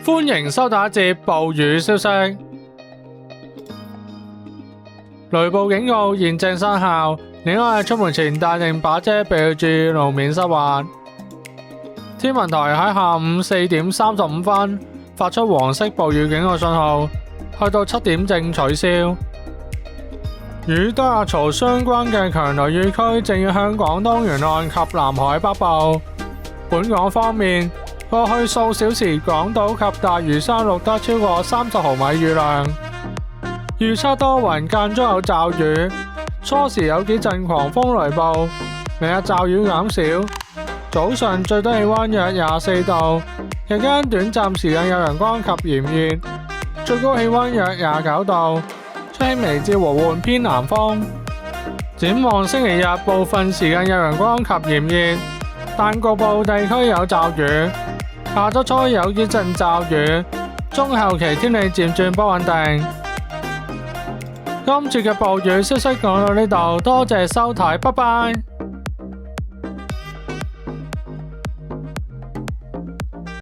歡迎收睇一節暴雨消息。雷暴警告現正生效，你應該出門前帶定把遮，備要注意路面濕滑。天文台喺下午4點35分發出黃色暴雨警告信號，去到7點正取消。與低壓槽相關嘅強雷雨區正要向廣東沿岸及南海北部。本港方面，過去數小時港島及大嶼山錄得超過30毫米雨量，預測多雲間中有驟雨，初時有幾陣狂風雷暴，明日驟雨減少，早上最低氣溫約24度，日間短暫時間有陽光及炎熱，最高氣溫約29度，吹輕微至和緩偏南風。展望星期日，部分時間有陽光及炎熱，但局部地區有驟雨。下周初有幾陣驟雨，中後期天氣漸轉不穩定。今次嘅暴雨消息講到呢度，多謝收睇，拜拜。